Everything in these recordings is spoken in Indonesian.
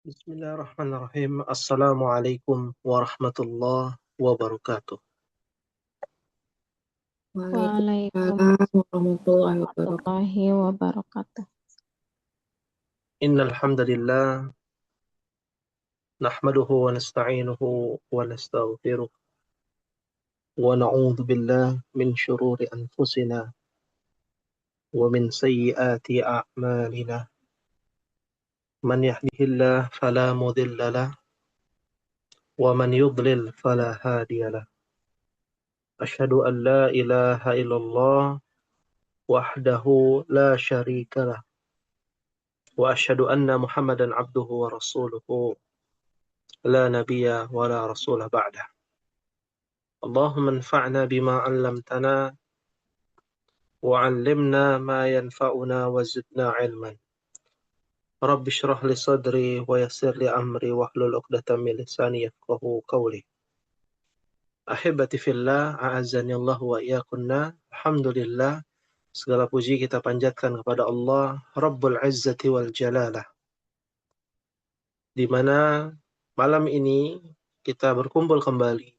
Bismillahirrahmanirrahim. Assalamualaikum warahmatullahi wabarakatuh. Waalaikumsalam warahmatullahi wabarakatuh. warahmatullahi wabarakatuh. Innal hamdalillah nahmaduhu wa nasta'inuhu wa nastaghfiruh wa na'udzu billahi min shururi anfusina wa min sayyiati a'malina. Man yahdihillahu fala mudilla lahu wa man yudlil fala hadiya lahu. Asyhadu an la ilaha illallah wahdahu la syarika lahu wa asyhadu anna Muhammadan abduhu wa rasuluhu la nabiyya wa la rasulah ba'dah. Allahumma anfa'na bima 'allamtana wa 'allimna ma yanfa'una wa zidna 'ilman. Rabbi shrah li sadri wa yassir li amri wahlul 'uqdatam min lisani yafqahu qawli. Ahibati fillah, a'azzani Allah wa iyyakunna. Alhamdulillah, segala puji kita panjatkan kepada Allah Rabbul Izzati wal Jalalah, di mana malam ini kita berkumpul kembali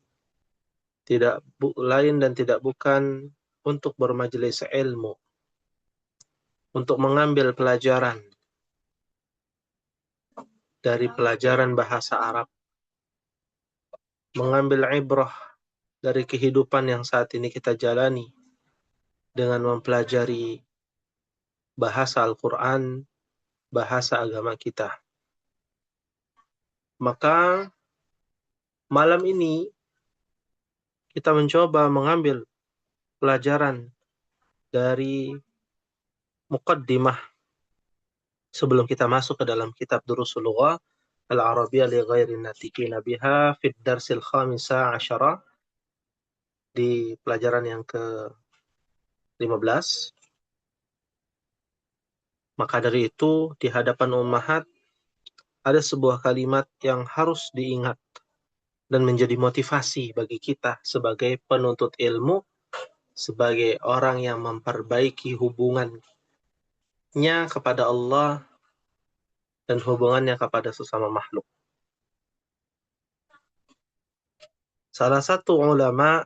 tidak lain dan tidak bukan untuk bermajelis ilmu, untuk mengambil pelajaran dari pelajaran bahasa Arab, mengambil ibrah dari kehidupan yang saat ini kita jalani dengan mempelajari bahasa Al-Quran, bahasa agama kita. Maka malam ini kita mencoba mengambil pelajaran dari muqaddimah sebelum kita masuk ke dalam kitab Durusul Lughah Al-Arabiyyah li ghairi natiqina biha fid darsil khamisa asyara, di pelajaran yang ke-15. Maka dari itu, di hadapan ummahat ada sebuah kalimat yang harus diingat dan menjadi motivasi bagi kita sebagai penuntut ilmu, sebagai orang yang memperbaiki hubungannya kepada Allah dan hubungannya kepada sesama makhluk. Salah satu ulama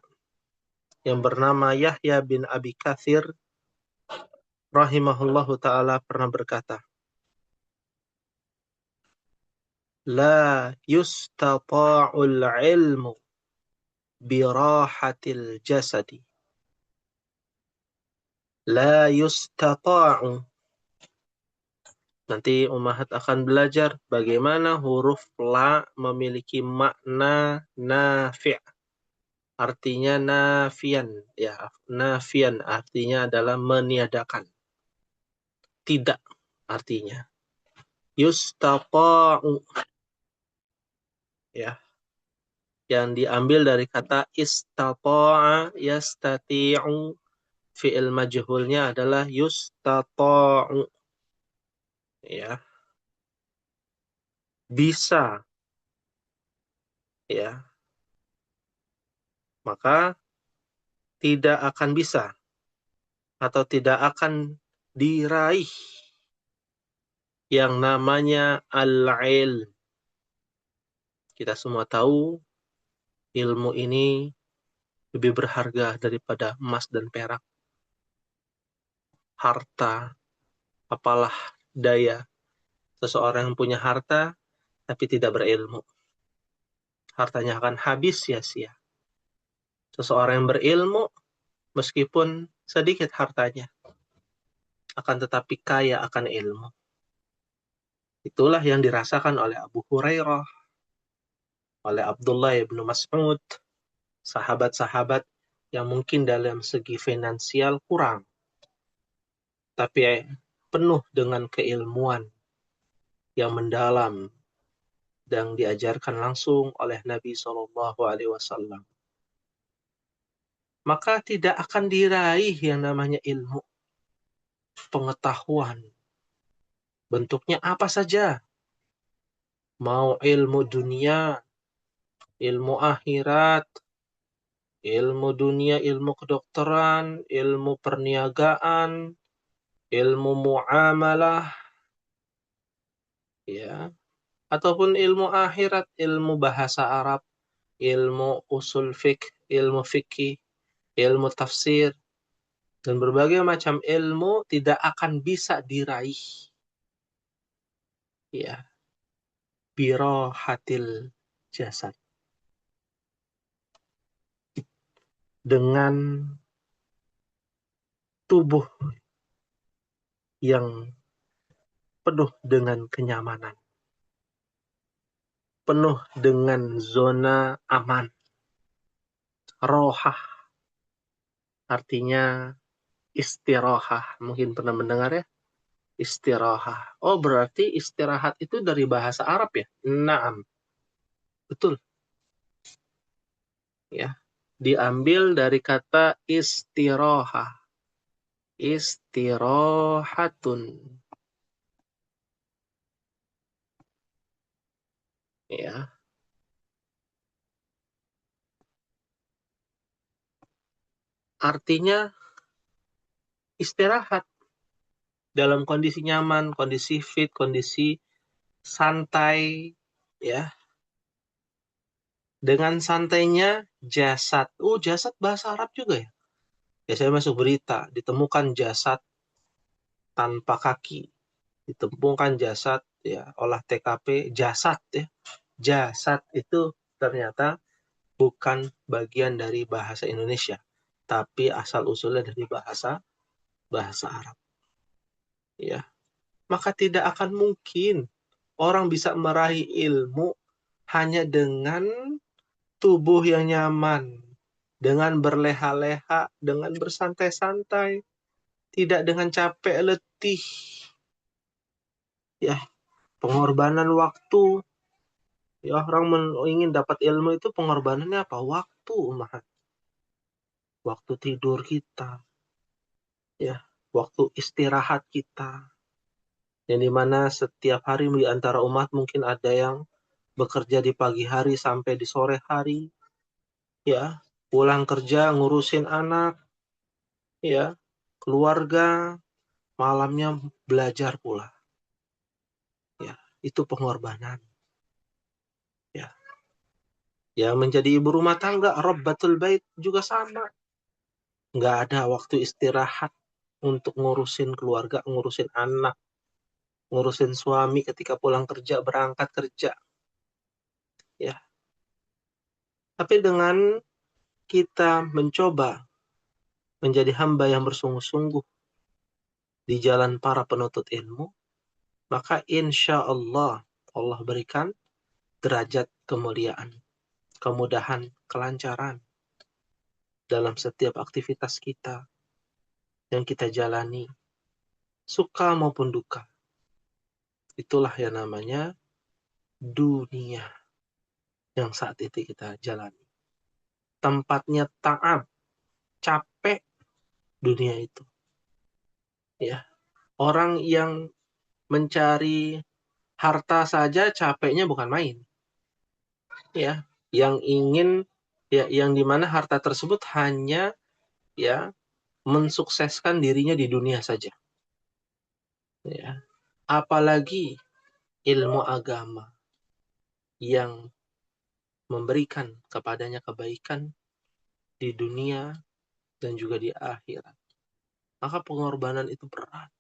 yang bernama Yahya bin Abi Katsir rahimahullahu ta'ala pernah berkata, La yustata'ul ilmu birahatil jasadi. La yustata'u. Nanti ummahat akan belajar bagaimana huruf la memiliki makna nafi'. Artinya nafian, ya, nafian artinya adalah meniadakan. Tidak artinya. Yustata'u, ya, yang diambil dari kata istata'a yastati'u, fi'il majhulnya adalah yustata'u, ya, bisa, ya, maka tidak akan bisa atau tidak akan diraih yang namanya al-ilm. Kita semua tahu ilmu ini lebih berharga daripada emas dan perak. Harta, apalah daya seseorang yang punya harta tapi tidak berilmu. Hartanya akan habis sia-sia. Seseorang yang berilmu, meskipun sedikit hartanya, akan tetapi kaya akan ilmu. Itulah yang dirasakan oleh Abu Hurairah, oleh Abdullah bin Mas'ud, sahabat-sahabat yang mungkin dalam segi finansial kurang, tapi penuh dengan keilmuan yang mendalam dan diajarkan langsung oleh Nabi SAW. Maka tidak akan diraih yang namanya ilmu, pengetahuan. Bentuknya apa saja. Mau ilmu dunia, ilmu akhirat, ilmu dunia, ilmu kedokteran, ilmu perniagaan, ilmu muamalah, ya, ataupun ilmu akhirat, ilmu bahasa Arab, ilmu usul fiqh, ilmu fikih, ilmu tafsir, dan berbagai macam ilmu tidak akan bisa diraih, ya, birohatil jasad, dengan tubuh yang penuh dengan kenyamanan, penuh dengan zona aman. Rohah artinya istirahah. Mungkin pernah mendengar ya, istirahah. Oh, berarti istirahat itu dari bahasa Arab ya? Naam. Betul. Ya. Diambil dari kata istirahah. Istirahatun. Ya. Artinya istirahat dalam kondisi nyaman, kondisi fit, kondisi santai, ya. Dengan santainya jasad. Oh, jasad bahasa Arab juga ya? Ya, saya masuk berita, ditemukan jasad tanpa kaki, ditemukan jasad, ya, olah TKP, jasad ya. Jasad itu ternyata bukan bagian dari bahasa Indonesia, tapi asal usulnya dari bahasa Arab. Ya, maka tidak akan mungkin orang bisa meraih ilmu hanya dengan tubuh yang nyaman, dengan berleha-leha, dengan bersantai-santai, tidak dengan capek letih. Ya, pengorbanan waktu. Ya, orang ingin dapat ilmu itu pengorbanannya apa? Waktu, Umat. Waktu tidur kita, ya, waktu istirahat kita. Yang dimana setiap hari di antara umat mungkin ada yang bekerja di pagi hari sampai di sore hari, ya, pulang kerja ngurusin anak, ya, keluarga, malamnya belajar pula. Ya, itu pengorbanan. Ya. Ya, menjadi ibu rumah tangga, Rabbatul Bait juga sama. Nggak ada waktu istirahat untuk ngurusin keluarga, ngurusin anak, ngurusin suami ketika pulang kerja, berangkat kerja. Ya. Tapi dengan kita mencoba menjadi hamba yang bersungguh-sungguh di jalan para penuntut ilmu, maka insya Allah Allah berikan derajat kemuliaan, kemudahan, kelancaran dalam setiap aktivitas kita yang kita jalani, suka maupun duka. Itulah yang namanya dunia yang saat itu kita jalani. Tempatnya ta'ab, capek dunia itu. Ya, orang yang mencari harta saja capeknya bukan main. Ya, yang ingin, ya, yang dimana harta tersebut hanya, ya, mensukseskan dirinya di dunia saja. Ya, apalagi ilmu agama yang memberikan kepadanya kebaikan di dunia dan juga di akhirat. Maka pengorbanan itu berat.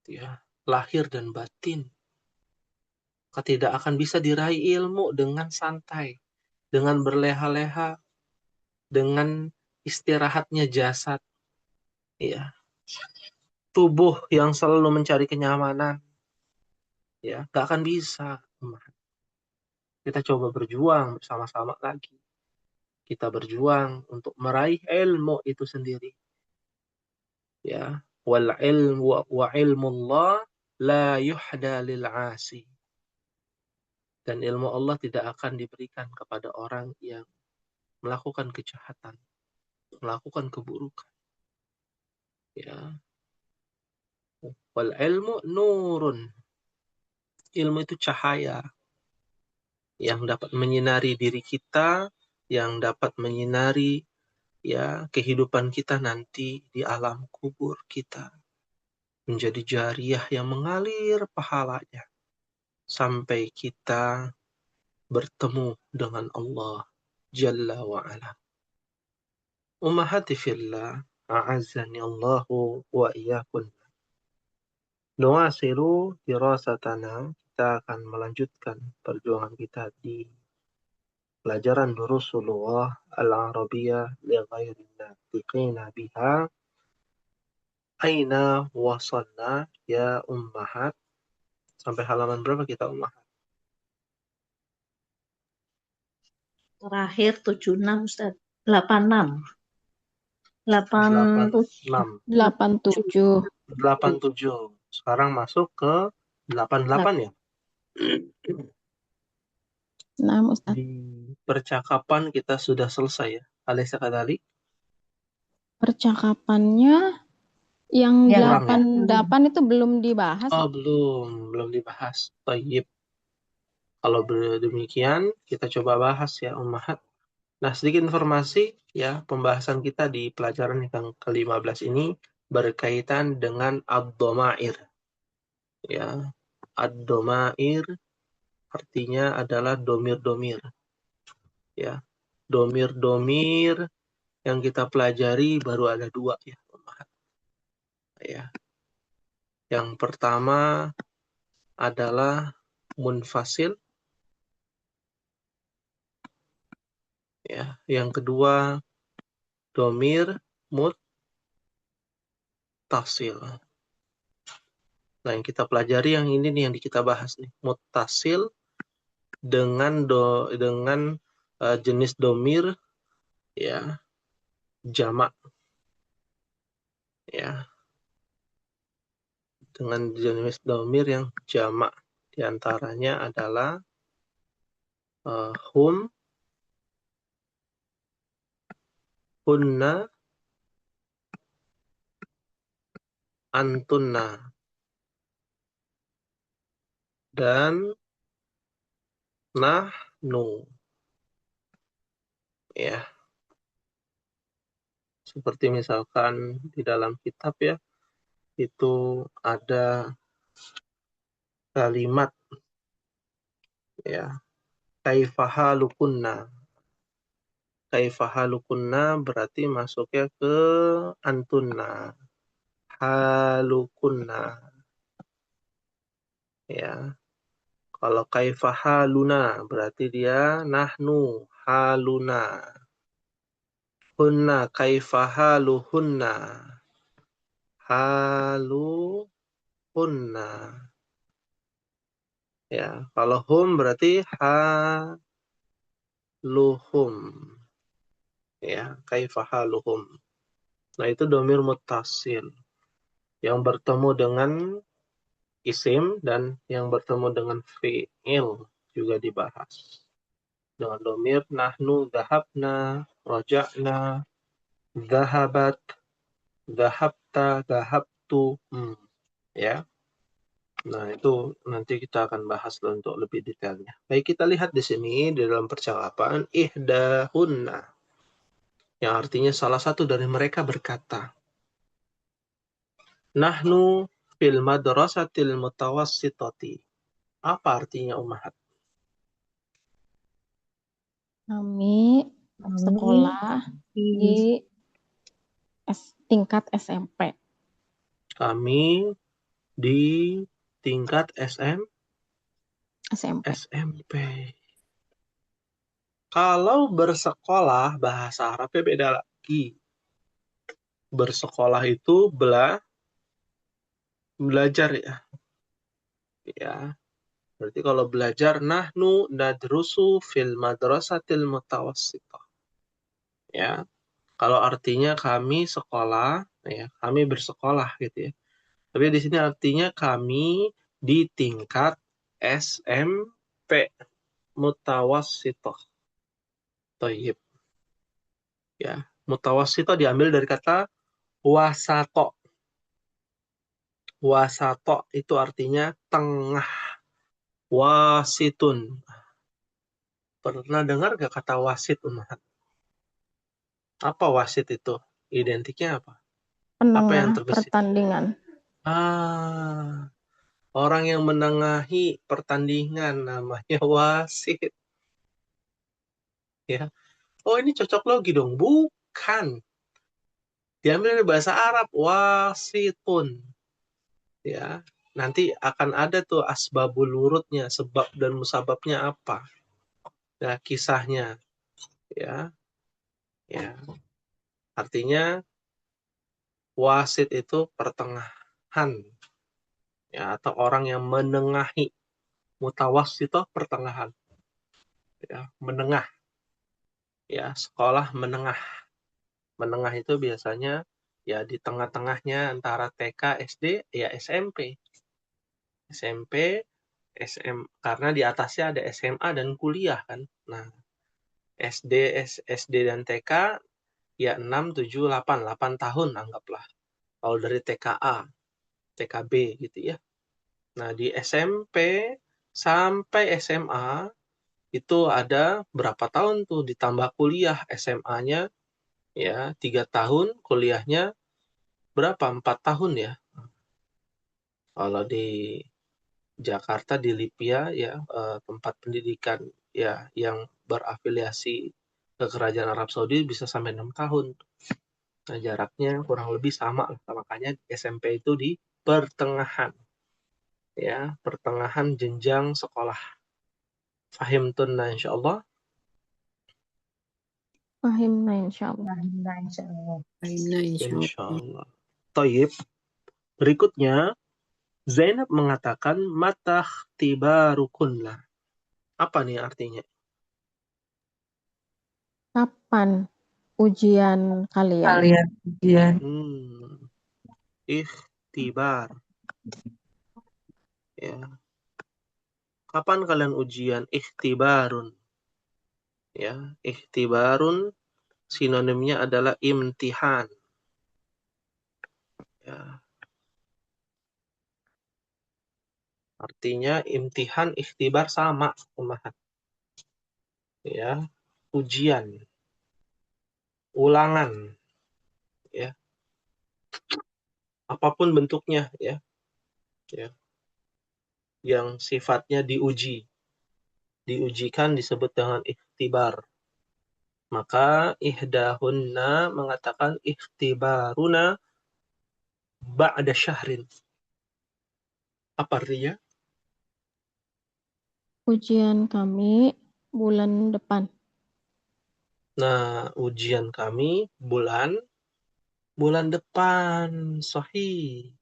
Ya, lahir dan batin. Maka tidak akan bisa diraih ilmu dengan santai, dengan berleha-leha, dengan istirahatnya jasad. Ya, tubuh yang selalu mencari kenyamanan. Ya, gak akan bisa. Kita coba berjuang bersama-sama lagi. Kita berjuang untuk meraih ilmu itu sendiri. Ya, wal ilmu wa ilmullah la yuhda lil asi. Dan ilmu Allah tidak akan diberikan kepada orang yang melakukan kejahatan, melakukan keburukan. Ya, wal ilmu nurun. Ilmu itu cahaya yang dapat menyinari diri kita, yang dapat menyinari, ya, kehidupan kita nanti di alam kubur kita. Menjadi jariyah yang mengalir pahalanya sampai kita bertemu dengan Allah Jalla wa'ala. Ummahati fillah, a'azzani Allahu wa iyakun. Nuwasilu dirasatana, kita akan melanjutkan perjuangan kita di pelajaran Durusulullah Al-Arabiyah li ghairi natiqina biha. Aina wasalna ya ummahat. Sampai halaman berapa kita ummahat? Terakhir 76 Ustaz. 86. 86. 87. 87. Sekarang masuk ke 88 ya. Nah, Ustaz. Di percakapan kita sudah selesai ya. Alaysa kadzalik? Percakapannya yang Yang 88 itu belum dibahas. Oh, belum dibahas. Tayyib. Kalau demikian, kita coba bahas ya, Ummahat. Nah, sedikit informasi ya, pembahasan kita di pelajaran yang ke-15 ini berkaitan dengan ad-dhamair. Ya, ad-dhamair artinya adalah domir-domir. Ya, domir-domir yang kita pelajari baru ada 2 ya, Ummahat. Ya. Yang pertama adalah munfasil. Ya, yang kedua domir muttasil. Nah, yang kita pelajari yang ini nih yang kita bahas nih, muttasil dengan jenis domir ya jamak ya, dengan jenis domir yang jamak, diantaranya adalah hum, hunna, antunna, dan nahnu. Ya, seperti misalkan di dalam kitab ya, itu ada kalimat ya, kaifahalukunna. Kaifahalukunna berarti masuknya ke antunna. Halukunna. Ya. Kalau kaifahaluna berarti dia nahnu haluna. Hunna kaifahaluhunna. Haluhunna. Ya, kalau hum berarti haluhum. Ya, kaifahaluhum. Nah, itu domir muttasil yang bertemu dengan isim dan yang bertemu dengan fi'il juga dibahas. Dengan domir nahnu dhahabna, raja'na, dhahabat, dhahabta, dhahabtu. Ya. Nah, itu nanti kita akan bahas untuk lebih detailnya. Baik, kita lihat di sini di dalam percakapan ihdahunna, yang artinya salah satu dari mereka berkata, nahnu fil madrasatil mutawassitati. Apa artinya Ummahat? Kami sekolah di tingkat SMP. Kami di tingkat SMP. SMP. Kalau bersekolah, bahasa Arabnya beda lagi. Bersekolah itu belajar ya. Ya. Berarti kalau belajar, nahnu nadrusu fil madrasatil mutawassithah. Ya. Kalau artinya kami sekolah, ya, kami bersekolah gitu ya. Tapi di sini artinya kami di tingkat SMP mutawassithah. Thayyib. Ya, mutawassithah diambil dari kata wasato. Wasato itu artinya tengah. Wasitun. Pernah dengar gak kata wasit, Ummahat? Apa wasit itu? Identiknya apa? Apa yang Penengah terbesit? pertandingan. Orang yang menengahi pertandingan namanya wasit. Ya. Oh, ini cocok logi dong. Bukan. Diambil dari bahasa Arab. Wasitun. Ya. Nanti akan ada tuh asbabul wurudnya. Sebab dan musababnya apa. Ya, kisahnya. Ya. Ya. Artinya wasit itu pertengahan. Ya, atau orang yang menengahi. Mutawassito pertengahan. Ya, menengah. Ya, sekolah menengah. Menengah itu biasanya ya di tengah-tengahnya antara TK, SD, ya SMP. SMP, karena di atasnya ada SMA dan kuliah kan. Nah, SD dan TK ya 6, 7, 8, 8 tahun anggaplah. Kalau dari TKA, TKB gitu ya. Nah, di SMP sampai SMA itu ada berapa tahun tuh ditambah kuliah, SMA-nya ya 3 tahun, kuliahnya berapa? 4 tahun ya. Kalau di Jakarta di Lipia ya tempat pendidikan ya yang berafiliasi ke Kerajaan Arab Saudi bisa sampai 6 tahun. Nah, jaraknya kurang lebih sama lah. Makanya SMP itu di pertengahan. Ya, pertengahan jenjang sekolah. Fahimtunna insyaallah. Fahimna insyaallah. Nah, insya Allah. Insyaallah. Taib. Berikutnya Zainab mengatakan mata tibarukunlah. Apa nih artinya? Kapan ujian kalian? Kalian ujian Ikhtibar. Ya. Kapan kalian ujian? Ikhtibarun. Ya, ikhtibarun sinonimnya adalah imtihan. Ya. Artinya imtihan, ikhtibar sama, pemahat. Ya, ujian, ulangan, ya, apapun bentuknya, ya, yang sifatnya diujikan disebut dengan ikhtibar. Maka ihdahunna mengatakan ikhtibaruna ba'da syahrin. Apa artinya? Ujian kami bulan depan. Nah, ujian kami bulan depan. Sahih.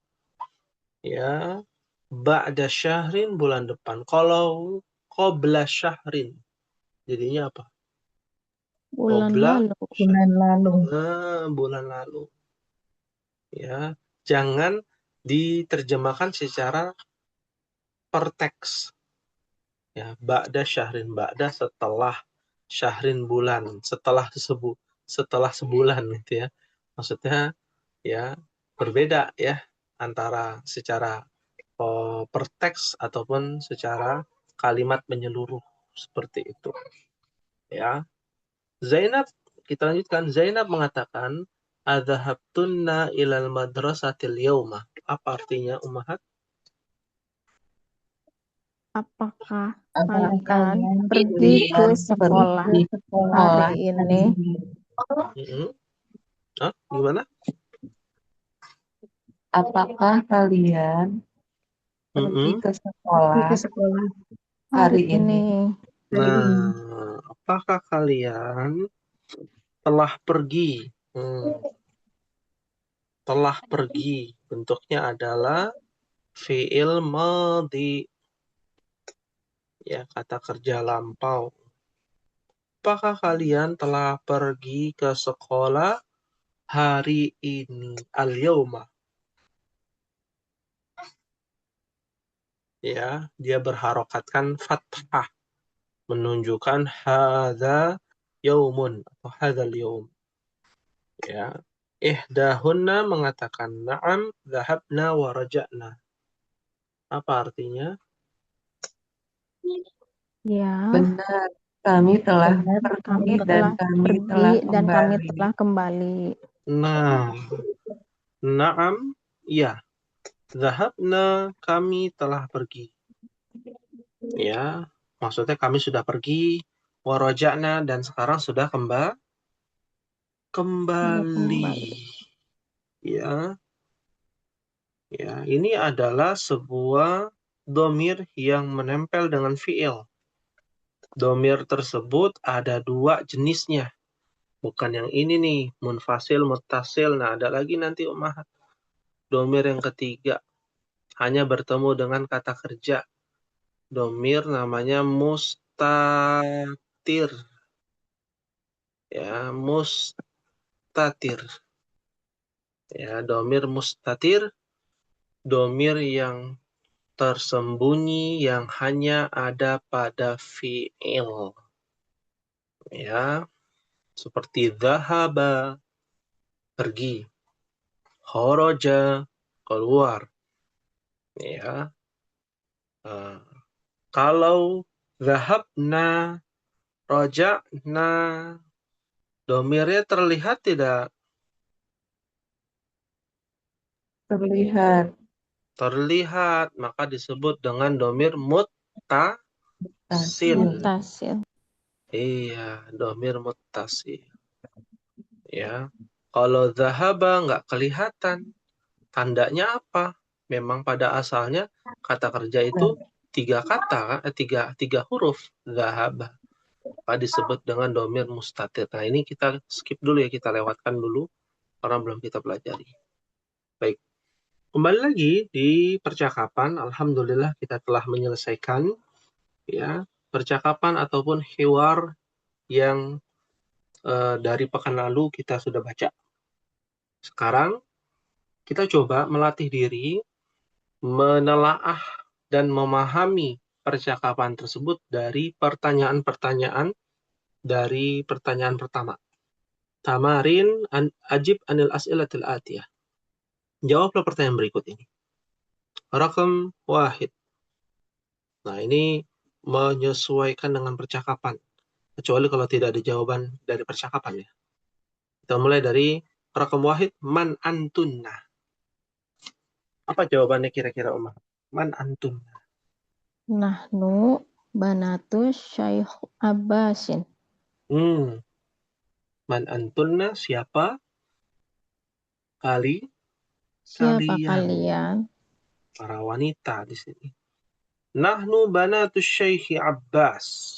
Ya, ba'da syahrin bulan depan. Kalau qabla syahrin, jadinya apa? Bulan Qabla lalu. Bulan lalu. bulan lalu. Ya, jangan diterjemahkan secara per teks. Ya, ba'da syahrin, ba'da setelah syahrin bulan, setelah sebulan gitu ya. Maksudnya ya berbeda ya antara secara per teks ataupun secara kalimat menyeluruh seperti itu. Ya. Zainab, kita lanjutkan. Zainab mengatakan adzahabtunna ilal madrasatil yauma. Apa artinya ummahat? Apakah Apakah kalian kalian pergi ke kalian sekolah pergi ke sekolah hari ini? Gimana? Apakah kalian pergi ke pergi ke sekolah sekolah hari ini? hari ini? Nah, apakah kalian telah pergi? Telah pergi. Bentuknya adalah fi'il madhi. Ya, kata kerja lampau. Apakah kalian telah pergi ke sekolah hari ini? Al-yawma. Ya, dia berharokatkan fathah. Menunjukkan hadza yaumun. Atau hadzal yaum. Ya. Ihdahunna mengatakan na'am, dhahabna wa raja'na. Apa artinya? Ya, Benar, kami telah Benar, pergi kami dan telah kami pergi telah dan kami kembali. telah kembali. Nah, na'am, iya. Zahabna, kami telah pergi. Ya, maksudnya kami sudah pergi. Waraja'na, dan sekarang sudah Sudah kembali. Ya, ya, ini adalah sebuah domir yang menempel dengan fi'il. Domir tersebut ada dua jenisnya. Bukan yang ini nih, munfasil, muttasil. Nah, ada lagi nanti ummahat. Domir yang ketiga. Hanya bertemu dengan kata kerja. Domir namanya mustatir. Ya, mustatir. Ya, domir mustatir. Domir yang tersembunyi yang hanya ada pada fi'il. Ya, seperti dhahaba, pergi. Kharaja, keluar. Ya. Kalau dhahabna, raja'na, domirnya terlihat tidak? Terlihat. Terlihat, maka disebut dengan domir muttasil. Mutasil. Iya, domir muttasil. Ya. Kalau dhahaba nggak kelihatan. Tandanya apa? Memang pada asalnya kata kerja itu tiga kata, tiga huruf. Dhahaba. Maka disebut dengan domir mustatir. Nah, ini kita skip dulu ya, kita lewatkan dulu karena belum kita pelajari. Baik. Kembali lagi di percakapan, alhamdulillah kita telah menyelesaikan ya percakapan ataupun hiwar yang dari pekan lalu kita sudah baca. Sekarang kita coba melatih diri menelaah dan memahami percakapan tersebut dari pertanyaan-pertanyaan dari pertanyaan pertama. Tamarin ajib anil as'ilatil atiyah. Jawablah pertanyaan berikut ini. Rakam wahid. Nah, ini menyesuaikan dengan percakapan. Kecuali kalau tidak ada jawaban dari percakapan ya. Kita mulai dari rakam wahid, man antunna. Apa jawabannya kira-kira Umar? Man antunna. Nahnu banatu Syekh Abbasin. Man antunna, siapa? Siapa Kalian. kalian? Para wanita di sini. Nahnu banatu Syekh Abbas.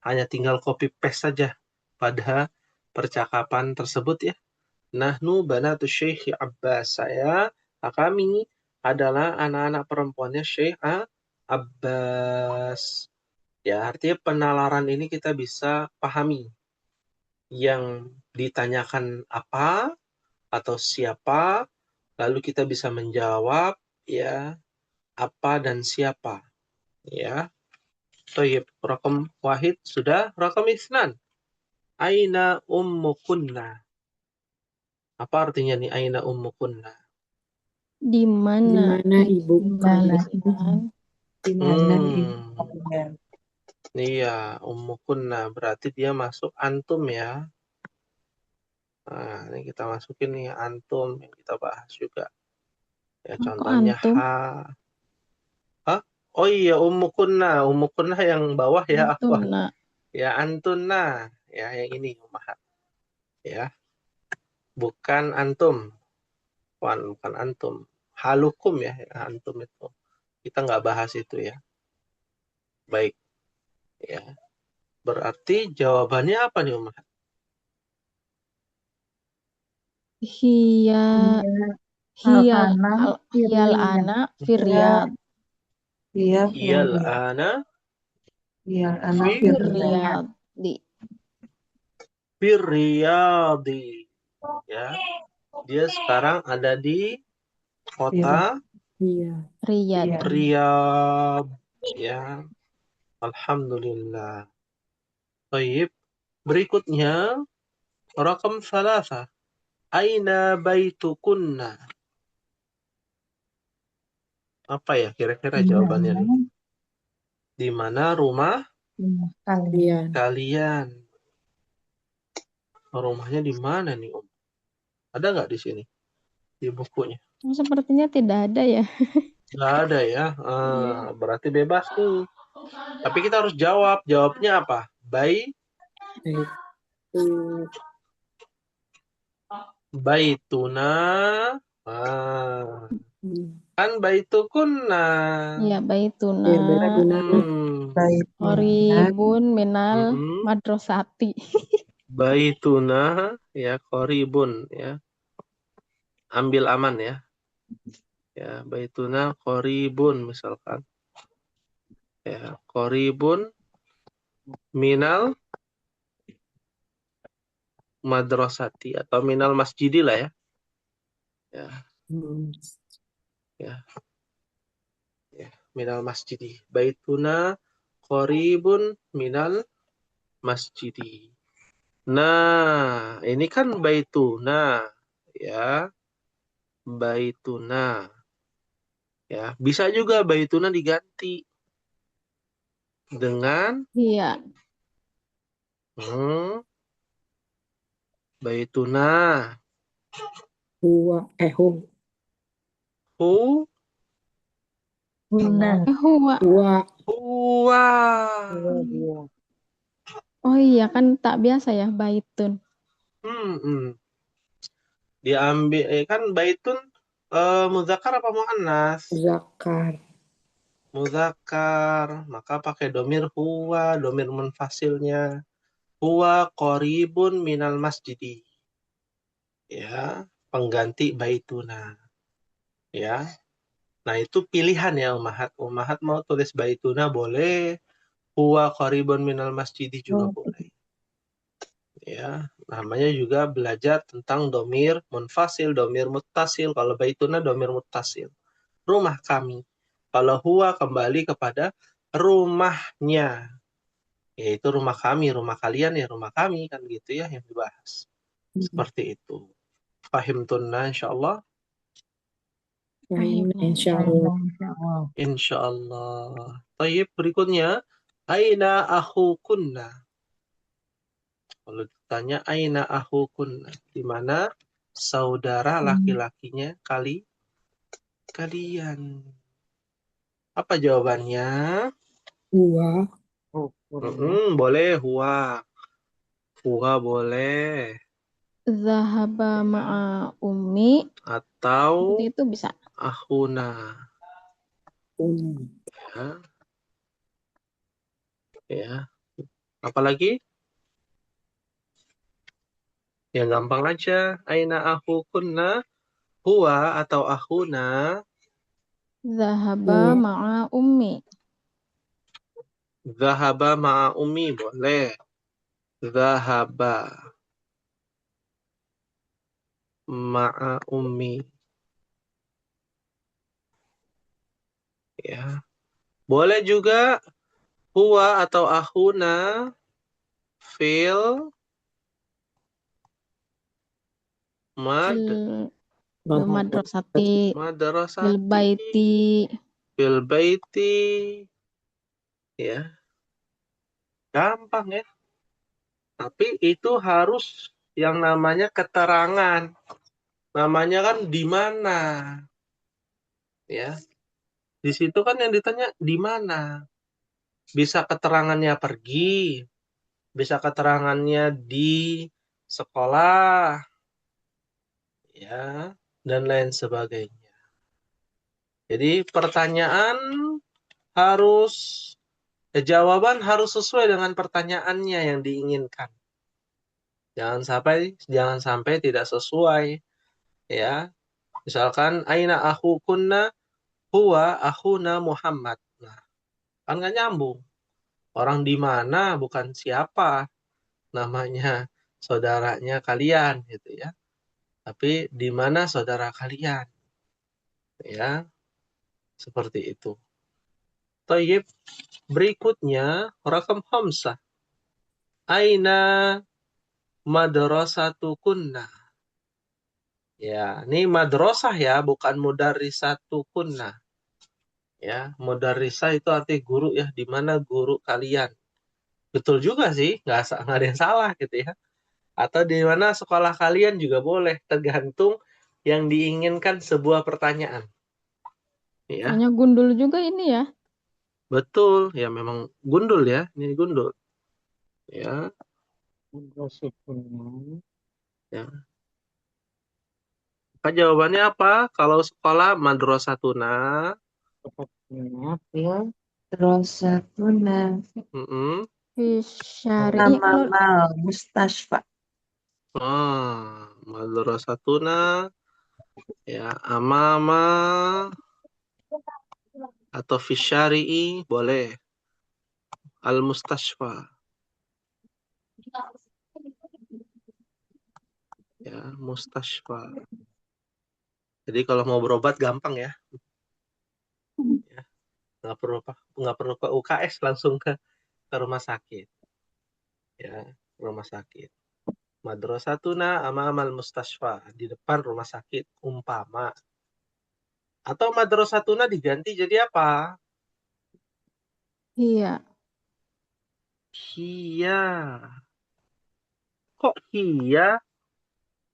Hanya tinggal copy paste saja pada percakapan tersebut ya. Nahnu banatu Syekh Abbas. Kami adalah anak-anak perempuannya Syekh Abbas. Ya, artinya penalaran ini kita bisa pahami. Yang ditanyakan apa atau siapa, lalu kita bisa menjawab ya apa dan siapa. Ya. Thayyib, rakam wahid sudah, rakam isnan. Aina ummukunna. Apa artinya nih aina ummukunna? Di mana ibu kalian? Di mana ibu kalian? Iya, ummukunna berarti dia masuk antum ya. Nah, ini kita masukin nih antum yang kita bahas juga. Ya, Kok contohnya antum? Hah? Oh iya, ummukunna yang bawah ya, afwan. Antuna. Ya, antunna. Ya, yang ini ummahat. Ya. Bukan antum. Bukan antum. Halukum ya, antum itu. Kita nggak bahas itu ya. Baik. Ya. Berarti jawabannya apa nih, Umar? Hiya hiyal ana firyad. Iya, Iyal ana Iya, anak fi Firyad. Di Riyadi. Ya. Dia sekarang ada di kota Riyad. Riyadh. Ya. Alhamdulillah. Baik. Berikutnya rakam salasa. Aina baitukunna. Apa ya kira-kira jawabannya nih? Di mana rumah kalian? Rumahnya di mana nih, Om? Ada nggak di sini? Di bukunya? Sepertinya tidak ada ya. Nggak ada ya. Iya. Berarti bebas tuh. Tapi kita harus jawab. Jawabnya apa? Baituna. Kan baitukuna. Iya, baituna. Baituna. Qoribun minal Mm-mm. madrasati. Baituna ya koribun ya. Ambil aman ya. Ya, baituna koribun misalkan. Ya, koribun minal madrasati atau minal masjidi lah ya. Ya, ya, ya, minal masjidi. Baituna koribun minal masjidi. Nah, ini kan baituna ya. Baituna ya. Bisa juga baituna diganti dengan Iya. baituna Huwa, hu huna, Huwa. huwa. Oh iya, kan tak biasa ya, baitun. Diambil kan baitun muzakkar apa muannas? zakar, Muzakkar, maka pakai domir huwa, domir munfasilnya. Huwa qoribun minal masjidi. Ya, pengganti baituna. Ya. Nah, itu pilihan ya Ummahat. Ummahat mau tulis baituna boleh, huwa qoribun minal masjidi juga boleh. Ya, namanya juga belajar tentang domir munfasil, domir muttasil. Kalau baituna domir muttasil. Rumah kami. Kalau huwa kembali kepada rumahnya. Yaitu rumah kami, rumah kalian ya rumah kami. Kan gitu ya yang dibahas. Seperti itu. Fahim tunna insyaallah. insyaallah. Insyaallah. Baik, berikutnya. Aina akhukunna. Kalau ditanya aina akhukunna. Di mana saudara laki-lakinya kalian. Apa jawabannya? Huwa, Boleh huwa. Huwa boleh. Zahaba ma'a ummi. Atau Seperti itu bisa. akhuna. Ya. Ya. Apalagi? Yang gampang aja. Aina akhukunna. Huwa atau akhuna. Zahaba ma'a ummi. Zahaba ma'a ummi boleh. Zahaba ma'a ummi. Ya. Boleh juga huwa atau akhuna fil Madrasati. madrasati Bil baiti. fil baiti. Ya. Gampang ya. Tapi itu harus yang namanya keterangan. Namanya kan di mana. Ya. Di situ kan yang ditanya di mana. Bisa keterangannya pergi, bisa keterangannya di sekolah, ya, dan lain sebagainya. Jadi pertanyaan harus, jawaban harus sesuai dengan pertanyaannya yang diinginkan. Jangan sampai tidak sesuai, ya. Misalkan aina akhukunna huwa akhuna Muhammad. Nah, kan nggak nyambung. Orang di mana bukan siapa namanya saudaranya kalian gitu ya. Tapi di mana saudara kalian? Ya, seperti itu. Tayyib, berikutnya rakam khamsah. Aina madrasatukunna. Ya, ini madrasah ya, bukan mudarrisatukunna. Ya, mudarrisah itu arti guru ya, di mana guru kalian. Betul juga sih, nggak ada yang salah gitu ya. Atau di mana sekolah kalian juga boleh, tergantung yang diinginkan sebuah pertanyaan. Ya, Kayaknya gundul juga ini ya. betul. Ya memang gundul ya. Ini gundul. Ya, ya. Maka jawabannya apa? Kalau sekolah madrasatuna, Madrasatuna mm-mm. Fi syari'i kalau amamal mustashfa. Madrasatuna, ya amama atau fisyari'i boleh. Al-mustashfa, ya mustashfa. Jadi kalau mau berobat gampang ya. Ya, nggak perlu ke UKS, langsung ke rumah sakit. Ya, rumah sakit. Madrasatuna amamal mustashfa, di depan rumah sakit umpama. Atau madrasatuna diganti jadi apa? iya, Hiya. Kok hiya?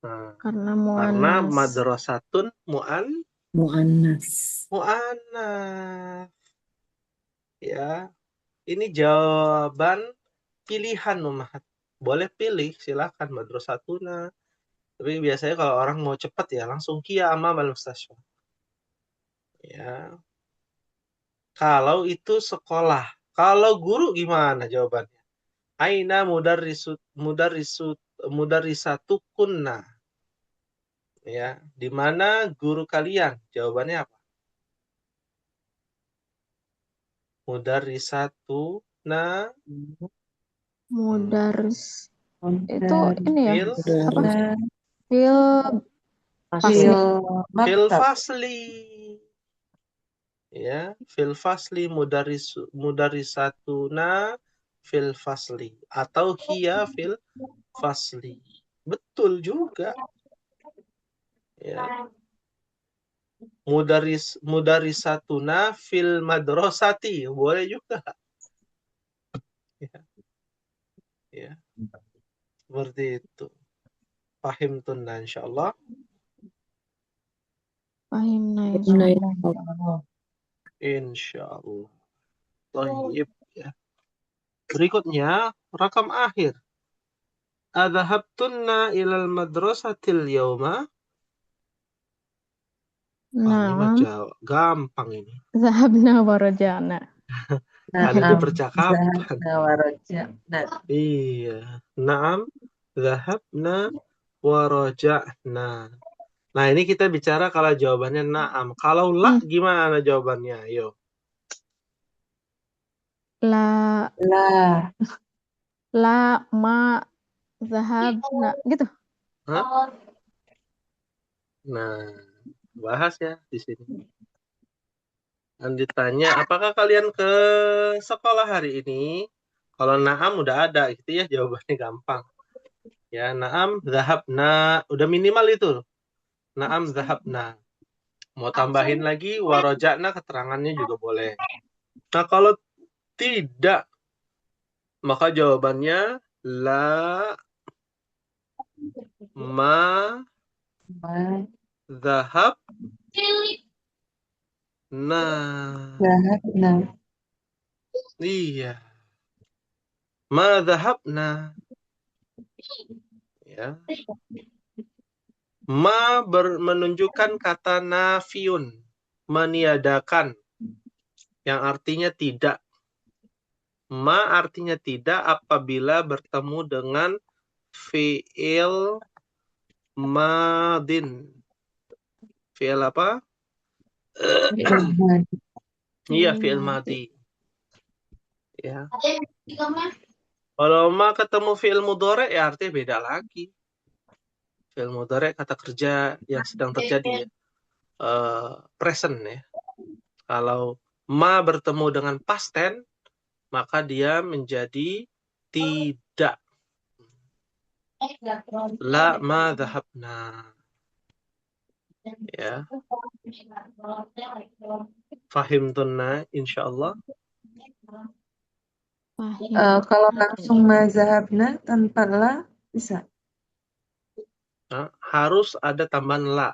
Nah, karena karena muannas. madrasatun Muannas. mu'annas. Ya, ini jawaban pilihan Umahat. Boleh pilih, silakan madrasatuna. Tapi biasanya kalau orang mau cepat ya langsung kia amamal mustashfa. Ya, kalau itu sekolah. Kalau guru gimana jawabannya? Aina mudarrisatukunna. Ya, di mana guru kalian? Jawabannya apa? Mudarrisatuna Mudaris itu ini ya, fil apa? Mudarris Fil fasli. fil fil maktab. fasli. Ya, fil fasli mudarrisatuna fil fasli atau hiya fil fasli. Betul juga. Ya. Mudarrisatuna fil madrasati. Boleh juga. Ya, ya. Seperti itu. Pahim tunna insyaallah. Fahimna Nah, insyaallah. Insyaallah. Thayyib, ya. Berikutnya rakam akhir. Adhabtunna ilal madrasatil yawma. Ini mah Naam, gampang ini. zahabna wa raja'na. Ada di Naam, percakapan. zahabna wa raja'na. Iya. Naam, zahabna wa raja'na. Nah, ini kita bicara kalau jawabannya na'am. Kalau la gimana jawabannya? Ayo. La La. ma zahabna gitu. Hah? Nah, bahas ya di sini. Dan ditanya, apakah kalian ke sekolah hari ini? Kalau na'am udah ada, gitu ya, jawabannya gampang. Ya, na'am, zahabna. Udah minimal itu. Na'am, zahabna. Mau tambahin lagi, waroja'na, keterangannya juga boleh. Nah, kalau tidak, maka jawabannya la ma zahab Zahabna. Iya. Ma zahabna. Ya. Ma menunjukkan kata nafiun, meniadakan, yang artinya tidak. Ma artinya tidak apabila bertemu dengan fi'il madin. Fi'il apa? Iya, fi'il madi. Ya. Kalau ma ketemu fi'il mudhari ya artinya beda lagi. Fi'il mudhari kata kerja yang sedang terjadi ya. Present ya. Kalau ma bertemu dengan past tense, maka dia menjadi tidak. La ma dhahabna. Ya. Fahim tunna insyaallah. Kalau langsung mazhabna tanpa la bisa. Nah, harus ada tambahan la.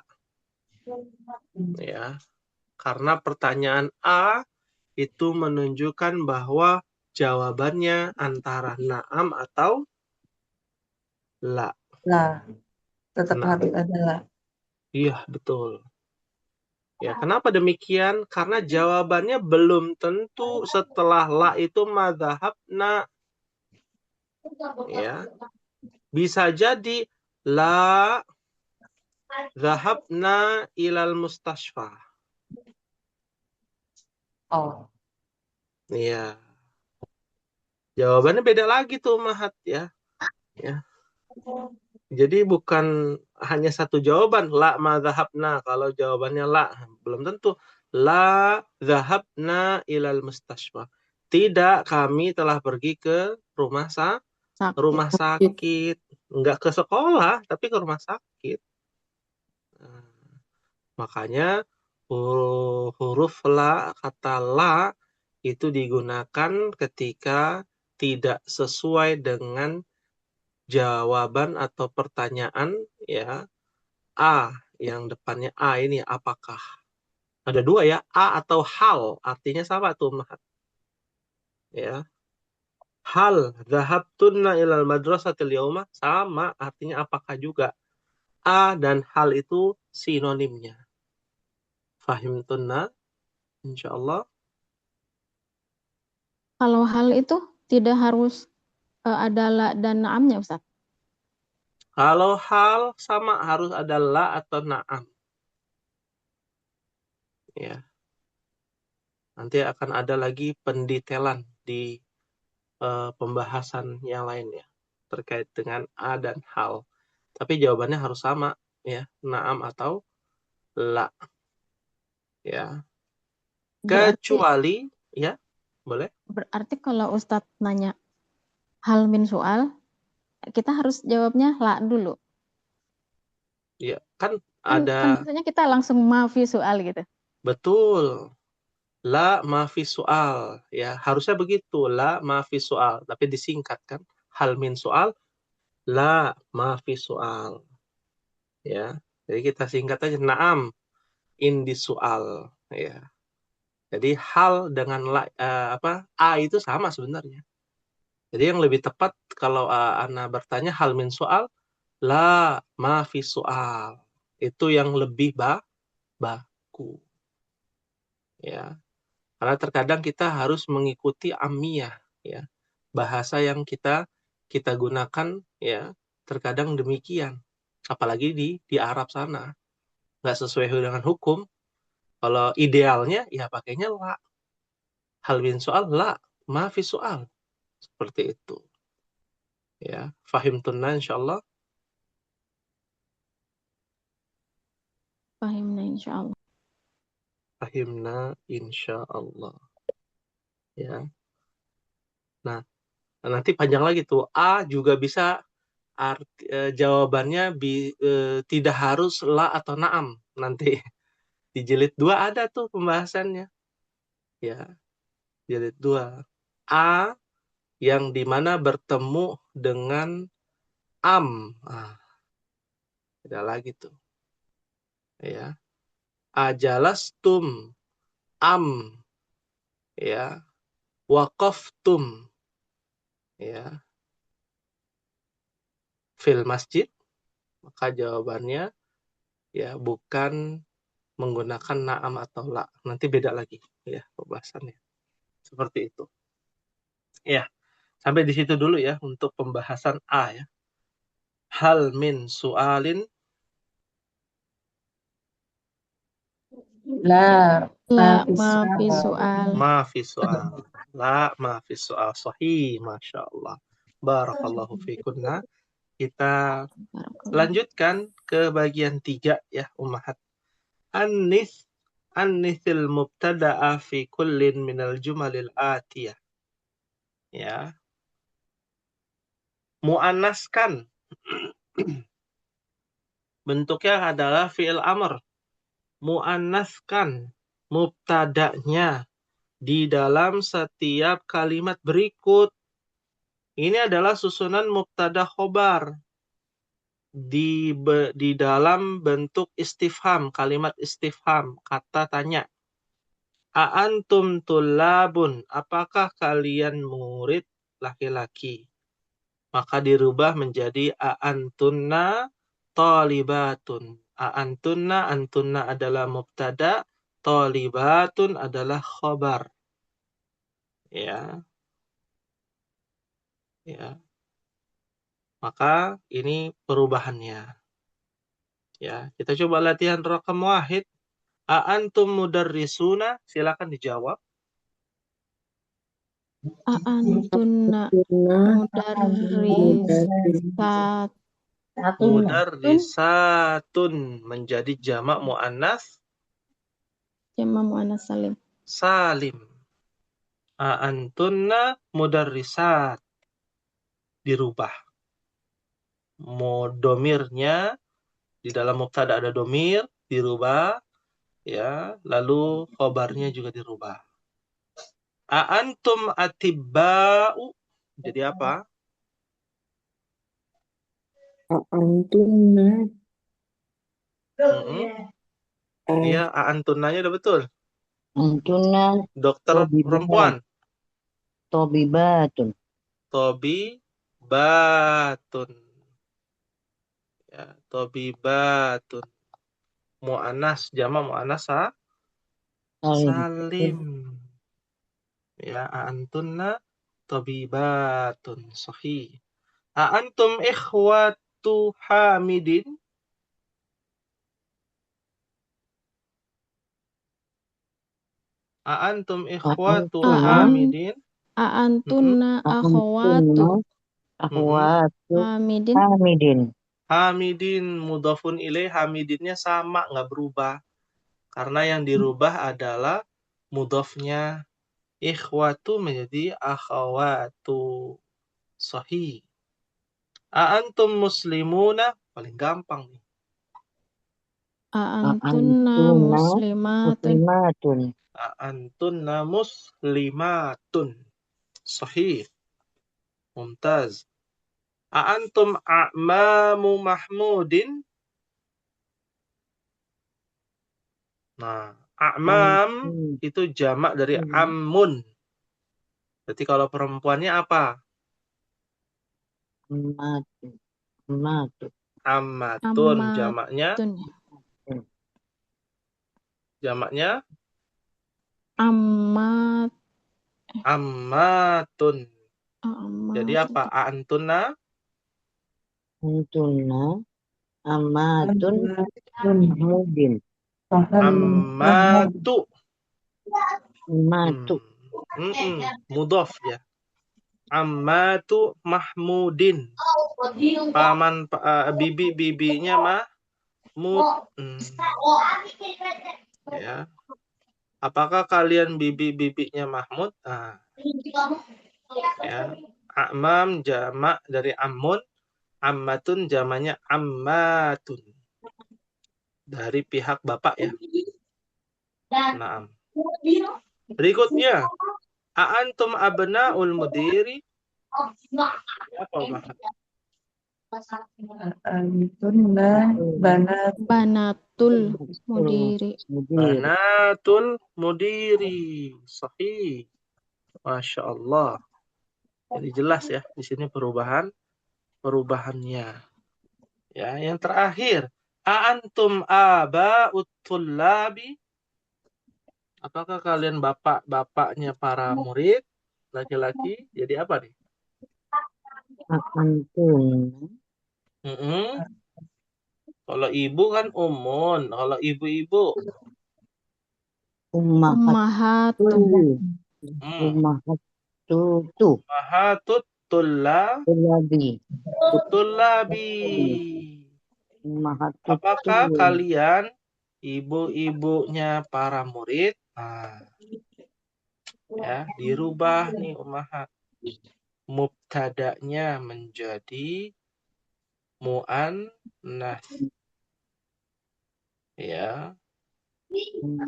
Ya, karena pertanyaan A itu menunjukkan bahwa jawabannya antara na'am atau la. Lah, tetap Nah, harus ada lah. iya betul. Ya, kenapa demikian? Karena jawabannya belum tentu setelah la itu madhabna. Ya, bisa jadi la dhahabna ilal mustashfa. Oh, Iya. Jawabannya beda lagi tuh Mahat ya. Ya. Jadi bukan hanya satu jawaban la madhabna. Kalau jawabannya la belum tentu la dhahabna ilal mustashfa. Tidak, kami telah pergi ke rumah sakit. Enggak ke sekolah, tapi ke rumah sakit. Nah, makanya huruf la, kata la itu digunakan ketika tidak sesuai dengan jawaban atau pertanyaan ya A, yang depannya A ini apakah. Ada dua ya, A atau hal, artinya sama tuh Mahat. Ya. Hal dhahabtunna ilal madrasatil yauma, sama artinya apakah juga. A dan hal itu sinonimnya. Fahimtunna insyaallah. Kalau hal itu tidak harus ada la dan naamnya, Ustaz. Kalau hal sama harus ada la atau na'am. Ya. Nanti akan ada lagi pendetailan di pembahasan yang lainnya terkait dengan A dan hal. Tapi jawabannya harus sama ya, na'am atau la. Ya. Kecuali ya, boleh? Berarti kalau Ustadz nanya hal min soal, kita harus jawabnya la dulu. Ya, kan Kan ada biasanya kita langsung maafi soal gitu. betul. La maafi soal ya, harusnya begitu, la maafi soal, tapi disingkat kan. Hal min soal, la maafi soal. Ya. Jadi kita singkat aja na'am indi soal ya. Jadi hal dengan A itu sama sebenarnya. Jadi yang lebih tepat kalau Ana bertanya hal min soal, la maafi soal. Itu yang lebih baku. Ya. Karena terkadang kita harus mengikuti amiyah ya. Bahasa yang kita gunakan ya, terkadang demikian. Apalagi di Arab sana. Nggak sesuai dengan hukum. Kalau idealnya ya pakainya la. Hal min soal la, maafi soal. Seperti itu. Ya, fahim tunna insyaallah. Fahimna insyaallah. Fahimna insyaallah. Ya. Nah, nanti panjang lagi tuh. A juga bisa jawabannya tidak harus la atau na'am. Nanti di jilid 2 ada tuh pembahasannya. Ya, jilid 2. A yang dimana bertemu dengan am. Ada lagi tuh. Ya. Ajalastum am. Ya. Waqaftum. Ya. Fil masjid. Maka jawabannya ya bukan menggunakan na'am atau la. Nanti beda lagi ya pembahasannya. Seperti itu. Ya, sampai di situ dulu ya untuk pembahasan A ya. Hal min su'alin. la La maafi maafi soal. soal. Maafi soal. La maafi soal. Sahih, Masya Allah. Barakallahu fikunna. Kita lanjutkan ke bagian 3 ya, Ummahat. An-nithil mubtada'a fi kullin minal jumalil atiyah. Ya. Mu'annaskan. Bentuknya adalah fi'il amr. Mu'annaskan mubtada'nya di dalam setiap kalimat berikut. Ini adalah susunan mubtada khobar. di dalam bentuk istifham, kalimat istifham, kata tanya. A'antum tullabun, apakah kalian murid laki-laki? Maka dirubah menjadi a'antunna talibatun. A'antunna, antunna adalah mubtada, talibatun adalah khobar. Ya, ya. Maka ini perubahannya. Ya, kita coba latihan rakam wahid. A'antum mudarrisuna, silakan dijawab. A'antunna mudarrisat Mudarrisatun menjadi jamak muannas jamak muannas salim. salim. A'antunna mudarrisat dirubah. Domirnya di dalam mubtada ada domir dirubah, ya. Lalu khobarnya juga dirubah. A'antum atibba'u jadi apa? A'antunna Iya, a'antunnanya udah betul. Antunna Dokter perempuan. tobibatun. Tobibatun. Ya, tobibatun. Mu'anas, jamak mu'anas salim. Ya, antunna tobibatun. Sahih. Antum ikhwatu Hamidin. Antum ikhwatu Hamidin. A'antunna akhwatu Akhwatu Hamidin. Hamidin. Hamidin mudhafun ilaih, Hamidinnya sama, nggak berubah. Karena yang dirubah adalah mudhafnya. Ikhwatu menjadi akhawatu. Sahih. Antum muslimuna, paling gampang nih. A'antunna muslimatun. Antunna muslimatun. Sahih. Mumtaz. Antum a'mamu Mahmudin. Nah, a'mam itu jamak dari ammun. Berarti kalau perempuannya apa? Ammatun. Jamaknya? Jamaknya? Ammatun. Jadi apa? Antunna? Antunna ammatun Mahmudin. Ammatu. Ammatu. Mudhaf ya. Ammatu Mahmudin. Paman bibi-bibinya Mahmud. Ya. Apakah kalian bibi-bibinya Mahmud? Ya. A'mam jamak dari ammun. Ammatun jamaknya ammatun. Dari pihak bapak ya. Naam. Berikutnya. A'antum abna'ul mudiri. Apa Mahat? Antunna Banatul mudiri. Banatul mudiri. Sahih. Masya Allah. Jadi jelas ya di sini perubahannya. Ya, yang terakhir, antum aba'ut tullabi. Apakah kalian bapak-bapaknya para murid laki-laki? Jadi apa nih? Antunna. Kalau ibu kan umun, kalau ibu-ibu Ummahatun. Ummahatut tullabi. Apakah kalian ibu-ibunya para murid? Ya, dirubah nih ummahat. Mubtada'nya menjadi mu'annas. Ya.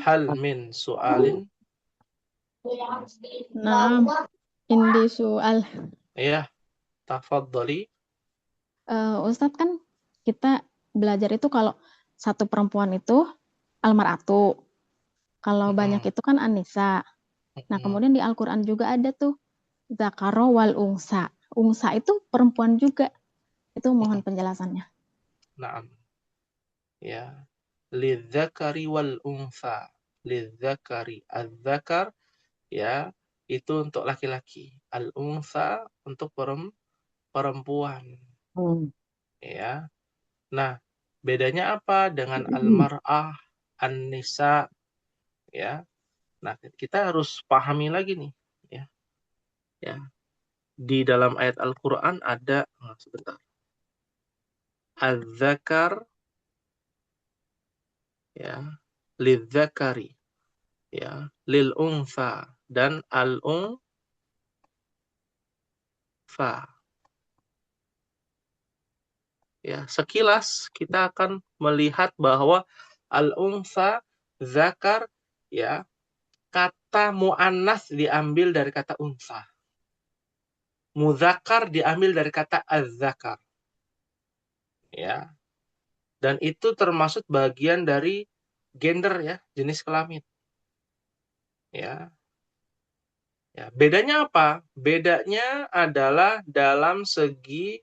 Hal min su'alin? Naam. Indi soal. Ya, tafadhali. Ustadz kan kita belajar itu kalau satu perempuan itu almar'atu, kalau banyak itu kan Anisa. Nah, kemudian di Al-Quran juga ada tuh Zakaro wal Ungsa. Ungsa itu perempuan juga. Itu mohon penjelasannya. Naam. Ya. Lidzakari wal untha. Lidzakari. Az-zakar ya itu untuk laki-laki. Al-untha untuk perempuan. Ya. Nah, bedanya apa dengan al-mar'ah, an-nisa, ya? Nah, kita harus pahami lagi nih, ya. Ya. Di dalam ayat Al-Qur'an ada, sebentar. Az-zakar, ya, lidzakari, ya, lil untha dan al-untha. Ya, sekilas kita akan melihat bahwa al-untha, zakar, ya, kata mu'annas diambil dari kata untha. Muzakkar diambil dari kata az-zakar. Ya. Dan itu termasuk bagian dari gender ya, jenis kelamin. Ya. Ya, bedanya apa? Bedanya adalah dalam segi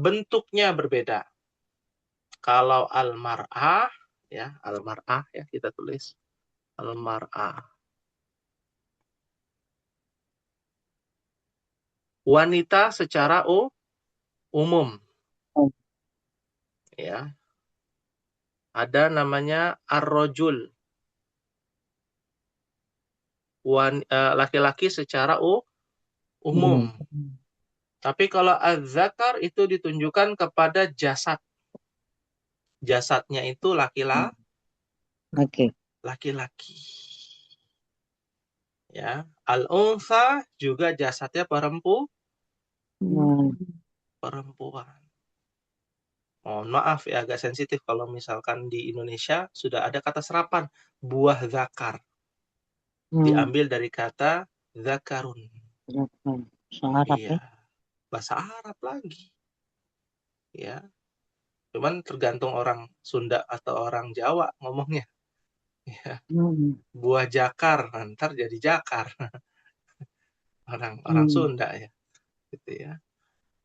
bentuknya berbeda. Kalau al-mar'ah ya, al-mar'ah ya kita tulis al-mar'ah. Wanita secara umum. Ya. Ada namanya ar-rajul. Laki-laki secara umum. Tapi kalau az-zakar itu ditunjukkan kepada jasad. Jasadnya itu laki-laki. Ya, al-untha juga jasadnya perempuan. Mohon maaf ya, agak sensitif kalau misalkan di Indonesia sudah ada kata serapan buah zakar. Diambil dari kata zakarun. Iya. Bahasa Arab lagi. Ya. Cuman tergantung orang Sunda atau orang Jawa ngomongnya. Ya. Buah jakar, ntar jadi jakar. Orang Sunda ya. Gitu ya.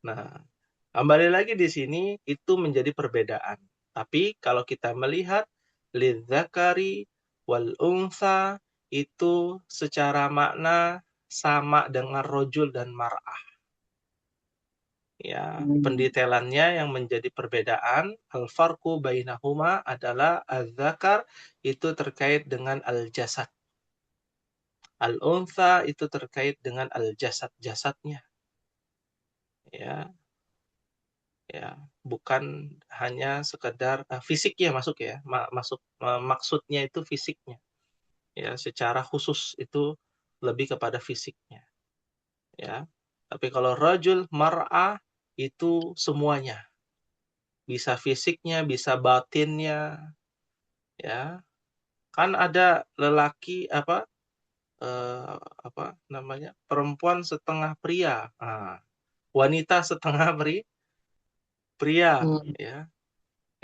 Nah, kembali lagi di sini itu menjadi perbedaan. Tapi kalau kita melihat lidzakari wal untha itu secara makna sama dengan rojul dan mar'ah. Ya, pendetailannya yang menjadi perbedaan al-farqu bainahuma adalah az-zakar itu terkait dengan al-jasad. Al-untha itu terkait dengan al-jasad-jasadnya. Ya. Ya, bukan hanya sekedar fisiknya masuk ya. Maksudnya itu fisiknya. Ya, secara khusus itu lebih kepada fisiknya. Ya. Tapi kalau rajul mar'ah itu semuanya. Bisa fisiknya, bisa batinnya. Ya. Kan ada lelaki perempuan setengah pria. Nah, wanita setengah pria, ya.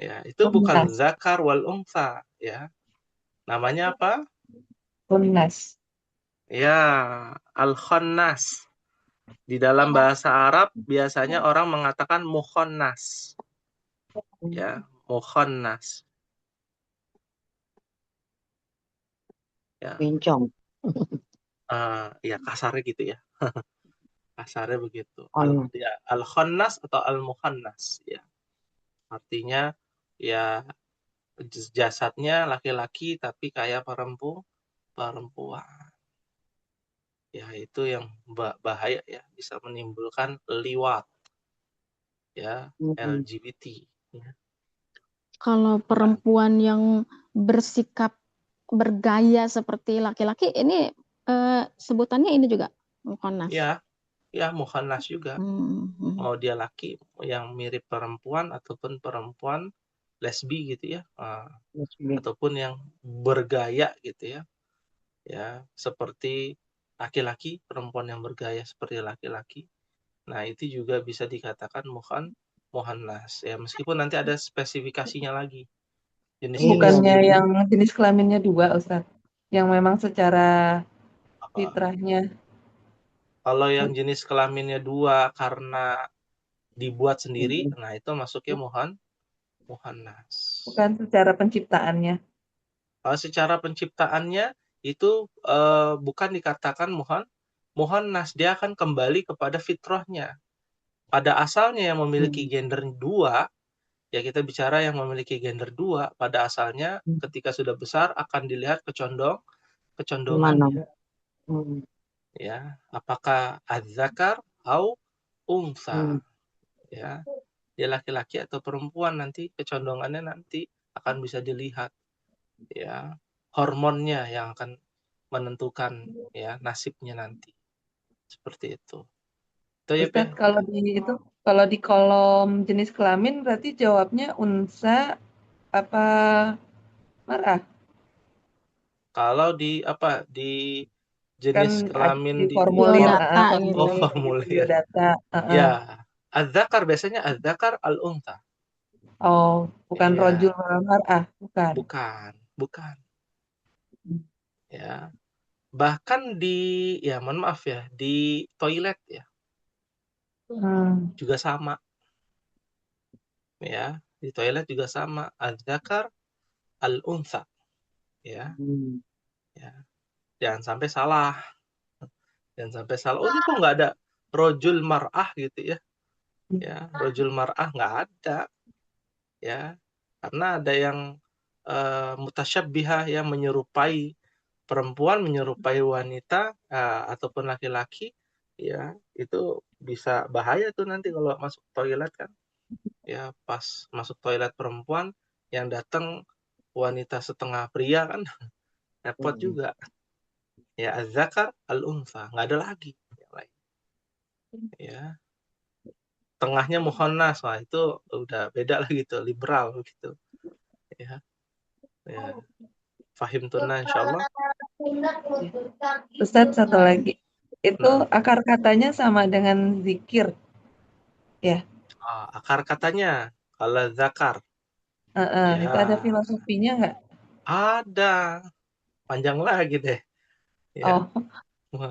Ya, itu bukan zakar wal untha, ya. Namanya apa? Khunnas. Ya, al-khannas. Di dalam bahasa Arab biasanya orang mengatakan mukhannas. Ya, mukhannas. Ya. Bencong. Ya kasarnya gitu ya. Kasarnya begitu. Al-khannas atau al-mukhannas, ya. Artinya ya jasadnya laki-laki tapi kayak perempuan. Ya, itu yang bahaya ya, bisa menimbulkan liwat. Ya, LGBT. Ya. Kalau perempuan yang bersikap bergaya seperti laki-laki, ini sebutannya ini juga mukhannas. Ya, mukhannas juga. Mau dia laki yang mirip perempuan ataupun perempuan lesbi gitu ya. Ataupun yang bergaya gitu ya. Ya, seperti laki-laki, perempuan yang bergaya seperti laki-laki. Nah, itu juga bisa dikatakan muhannas ya, meskipun nanti ada spesifikasinya lagi jenis Iya. Bukannya yang jenis kelaminnya 2, Ustaz? Yang memang secara apa. fitrahnya. Kalau yang jenis kelaminnya 2 karena dibuat sendiri, nah itu masuknya muhannas. Bukan secara penciptaannya. Kalau secara penciptaannya itu bukan dikatakan muhannas, dia akan kembali kepada fitrahnya. Pada asalnya yang memiliki gender 2, ya kita bicara yang memiliki gender 2, pada asalnya ketika sudah besar akan dilihat kecondongannya. Ya, apakah az-zakar atau unsa. Ya, dia laki-laki atau perempuan, nanti kecondongannya nanti akan bisa dilihat. Ya, hormonnya yang akan menentukan ya nasibnya nanti. Seperti itu. Itu ya, Ustaz, kalau di kolom jenis kelamin berarti jawabnya unsa apa mar'ah? Kalau di jenis Kan kelamin di formulir, biodata gitu. Oh, formulir. biodata. Ya, az-zakar biasanya az-zakar al-untha. Oh, bukan Iya. rojul mar'ah, bukan. Bukan. Ya. Bahkan mohon maaf ya, di toilet ya juga sama. Ya, di toilet juga sama, az-zakar al-untha. Ya. Ya. Jangan sampai salah. Oh, ini kok nggak ada rojul mar'ah gitu ya. Ya, rojul mar'ah nggak ada. Ya. Karena ada yang mutasyabbihah yang menyerupai perempuan, menyerupai wanita ataupun laki-laki, ya itu bisa bahaya tuh nanti kalau masuk toilet kan. Ya, pas masuk toilet perempuan yang datang wanita setengah pria kan, repot juga. Ya, az-zakar al-untha, nggak ada lagi yang lain. Ya. Tengahnya muhannas, wah itu udah beda lagi tuh, liberal gitu. Ya. Ya. Fahim tunna insyaallah. Ustaz, satu lagi. Itu akar katanya sama dengan zikir. Ya. Akar katanya kalau zakar. Ya. Itu ada filosofinya nggak? Ada. Panjang lagi deh. Ya. Oh,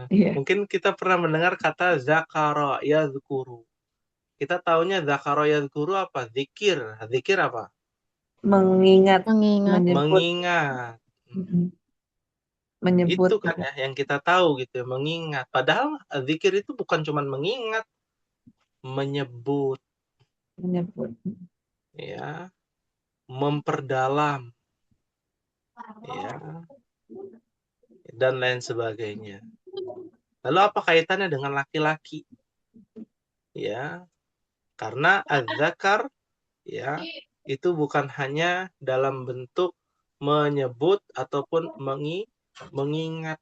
iya. Mungkin kita pernah mendengar kata zakara yadhkuru. Kita taunya zakara yadhkuru apa? Zikir. Zikir apa? Mengingat. Mengingat. Menyebut. Itu kan ya yang kita tahu gitu, mengingat. Padahal zikir itu bukan cuma mengingat, menyebut. Ya. Memperdalam. Ya. Dan lain sebagainya. Lalu apa kaitannya dengan laki-laki? Ya. Karena az-zakar ya itu bukan hanya dalam bentuk menyebut ataupun mengingat,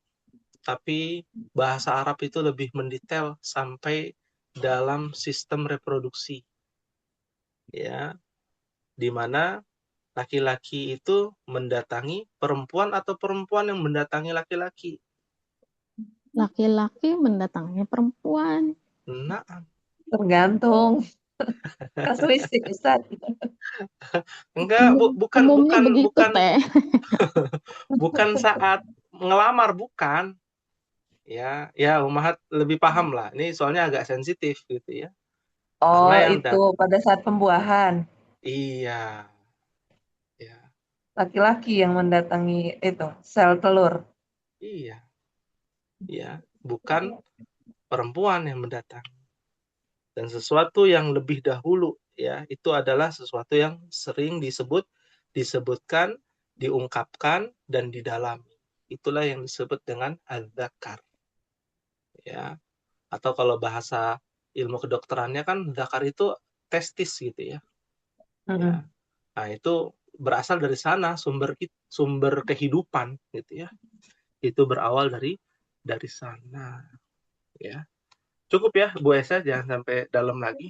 tapi bahasa Arab itu lebih mendetail sampai dalam sistem reproduksi. Ya. Di mana laki-laki itu mendatangi perempuan atau perempuan yang mendatangi laki-laki. Laki-laki mendatangi perempuan. Nah, tergantung. Kasuistik, Ustaz. Enggak, bukan begitu, Teh. bukan saat ngelamar, bukan. Ya, Ummahat lebih paham lah. Ini soalnya agak sensitif gitu ya. Oh, itu pada saat pembuahan. Iya. Ya. Laki-laki yang mendatangi itu sel telur. Iya. Ya, bukan perempuan yang mendatangi. Dan sesuatu yang lebih dahulu ya, itu adalah sesuatu yang sering disebutkan, diungkapkan dan didalami. Itulah yang disebut dengan az-zakar. Ya. Atau kalau bahasa ilmu kedokterannya kan zakar itu testis gitu ya. Ya. Nah, itu berasal dari sana sumber kehidupan gitu ya. Itu berawal dari sana. Ya. Cukup ya Bu Esa, jangan sampai dalam lagi.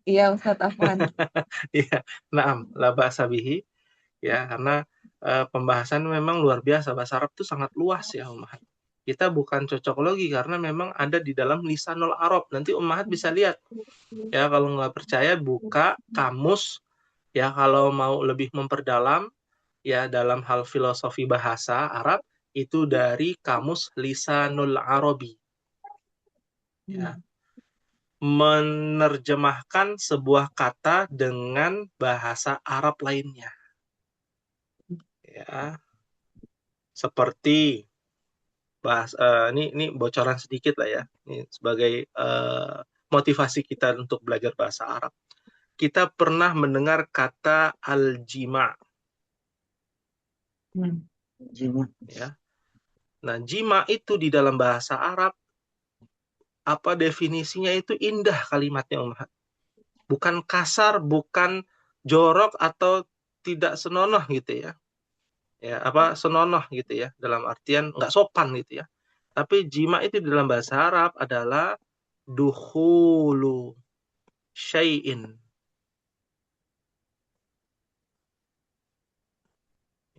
Iya Ustaz Afwan. Iya, na'am, la ba'sa bihi. Ya, karena pembahasan memang luar biasa. Bahasa Arab itu sangat luas ya, Ummahat. Kita bukan cocokologi karena memang ada di dalam lisanul Arab. Nanti Ummahat bisa lihat. Ya, kalau nggak percaya buka kamus. Ya, kalau mau lebih memperdalam ya dalam hal filosofi bahasa Arab itu dari kamus lisanul Arabi. Ya. Menerjemahkan sebuah kata dengan bahasa Arab lainnya. Ya. Seperti ini bocoran sedikit lah ya. Ini sebagai motivasi kita untuk belajar bahasa Arab. Kita pernah mendengar kata al-jima. Jima. Ya. Nah, jima itu di dalam bahasa Arab apa definisinya itu indah kalimatnya, Ummahat. Bukan kasar, bukan jorok atau tidak senonoh gitu ya. Ya, apa senonoh gitu ya, dalam artian nggak sopan gitu ya. Tapi jima itu dalam bahasa Arab adalah dukhulu syai'in.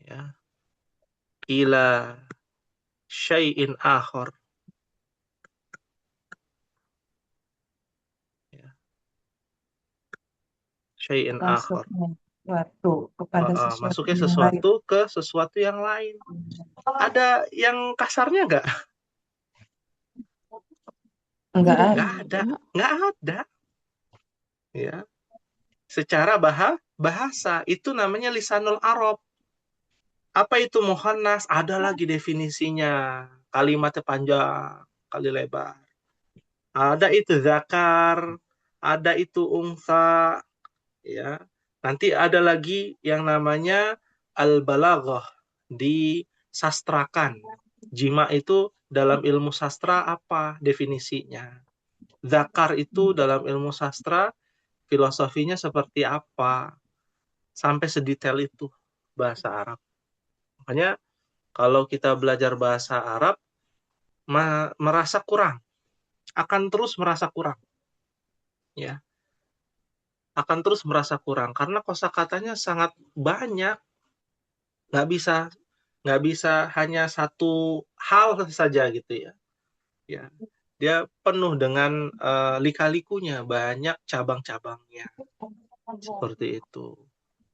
Ya. Ila syai'in akhar. Ya. Syai'in akhar. Sesuatu kepada sesuatu Masuknya yang lain. sesuatu ke sesuatu yang lain. Ada yang kasarnya nggak? Enggak ada. Nggak ada. Ya. Secara bahasa itu namanya lisanul Arab. Apa itu muhannas? Ada lagi definisinya. Kalimatnya panjang, kali lebar. Ada itu zakar, ada itu unsa, ya. Nanti ada lagi yang namanya al-balaghah, disastrakan. Jima itu dalam ilmu sastra apa definisinya? Zakar itu dalam ilmu sastra filosofinya seperti apa? Sampai sedetail itu bahasa Arab. Makanya kalau kita belajar bahasa Arab merasa kurang, akan terus merasa kurang. Ya. Akan terus merasa kurang karena kosakatanya sangat banyak. Nggak bisa hanya satu hal saja gitu ya. Ya. Dia penuh dengan lika-likunya, banyak cabang-cabangnya. Seperti itu.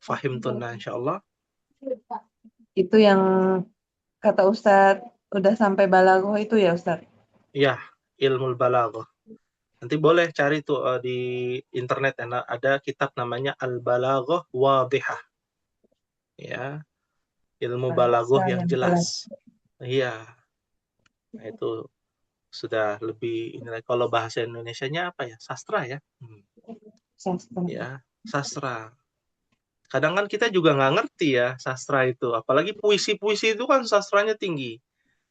Fahimtunna insyaallah. Itu yang kata Ustadz udah sampai balaghah itu ya Ustadz? Ya, ilmu balaghah. Nanti boleh cari tuh di internet ada kitab namanya Al-Balaghah Wadhihah. Ya. Ilmu balaghah yang jelas. Iya. Nah, itu sudah lebih ini kalau bahasa Indonesianya apa ya? Sastra ya. Sastra. Ya, sastra. Kadang kan kita juga nggak ngerti ya sastra itu. Apalagi puisi-puisi itu kan sastranya tinggi.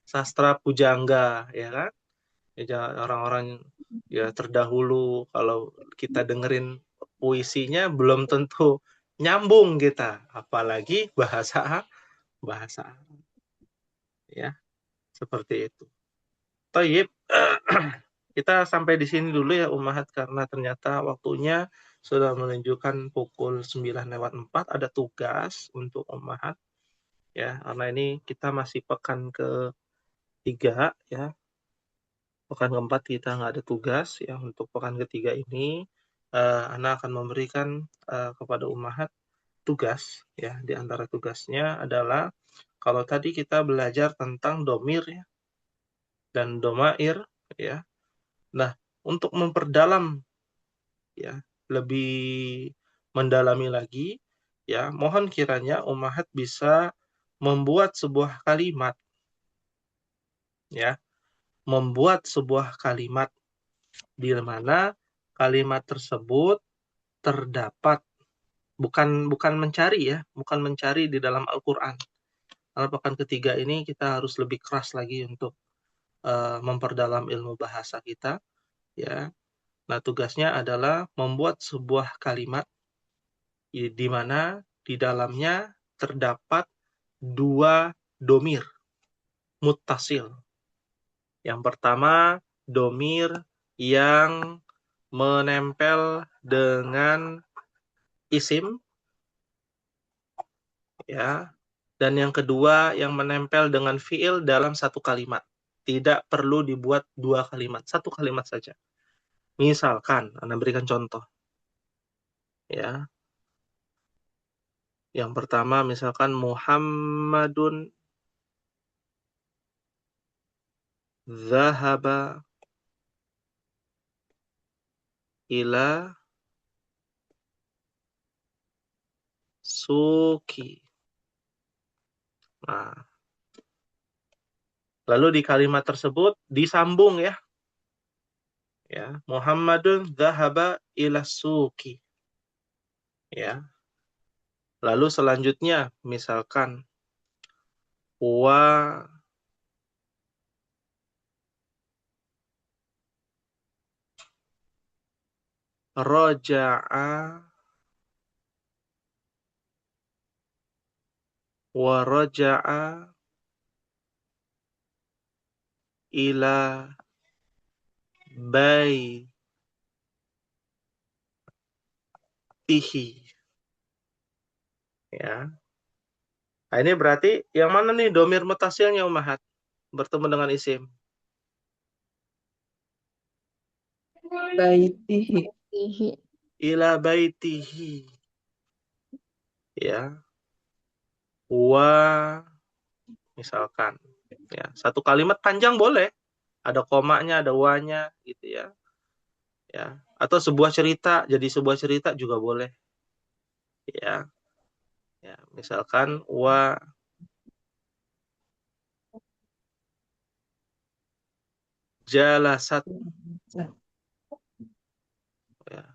Sastra pujangga, ya kan? Ya, orang-orang ya terdahulu kalau kita dengerin puisinya belum tentu nyambung kita. Apalagi bahasa ya. Seperti itu. Tayyib. Kita sampai di sini dulu ya Ummahat karena ternyata waktunya sudah menunjukkan pukul 9:04, ada tugas untuk Ummahat ya, karena ini kita masih pekan ke-3 ya. Pekan ke-4 kita nggak ada tugas ya. Untuk pekan ke-3 ini Ana akan memberikan kepada Ummahat tugas ya. Di antara tugasnya adalah kalau tadi kita belajar tentang domir ya dan domair ya. Nah, untuk memperdalam ya, lebih mendalami lagi ya, mohon kiranya Ummahat bisa membuat sebuah kalimat ya, membuat sebuah kalimat di mana kalimat tersebut terdapat bukan mencari ya, bukan mencari di dalam Al-Qur'an. Karena pekan ke-3 ini kita harus lebih keras lagi untuk memperdalam ilmu bahasa kita ya. Nah, tugasnya adalah membuat sebuah kalimat di mana di dalamnya terdapat 2 domir muttasil. Yang pertama, domir yang menempel dengan isim ya. Dan yang kedua yang menempel dengan fiil dalam satu kalimat. Tidak perlu dibuat 2 kalimat, 1 kalimat saja. Misalkan, Anda berikan contoh. Ya. Yang pertama misalkan Muhammadun zahaba ila suki. Nah, lalu di kalimat tersebut disambung ya. Ya, Muhammadun zahaba ila suki. Ya. Lalu selanjutnya misalkan wa raja'a wa raja'a ila baitihi. Ya. Nah, ini berarti yang mana nih domir mutasilnya Ummahat bertemu dengan isim? Baitihi. Ila baitihi. Ya. Wa misalkan ya, 1 kalimat panjang boleh. Ada komanya, ada wanya gitu ya. Ya, atau sebuah cerita jadi sebuah cerita juga boleh. Ya. Ya, misalkan wa jalasat ya.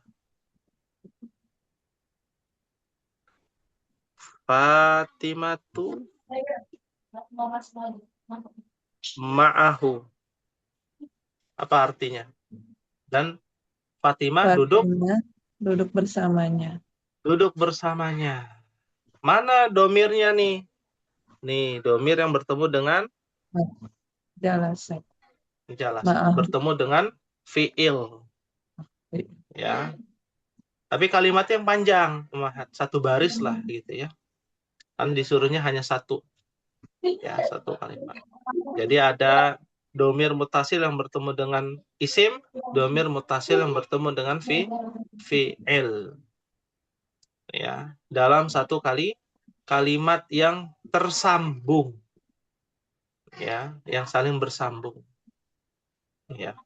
Fatimatu ma'ahu. Apa artinya? Dan Fatimah duduk bersamanya. Duduk bersamanya. Mana domirnya nih? Nih, domir yang bertemu dengan Jalasat. bertemu dengan fi'il. Ya. Tapi kalimatnya yang panjang, satu baris lah gitu ya. Kan disuruhnya hanya 1. Ya, 1 kalimat. Jadi ada domir mutasil yang bertemu dengan isim, domir mutasil yang bertemu dengan fi'il. Ya, dalam 1 kalimat yang tersambung. Ya, yang saling bersambung. Ya.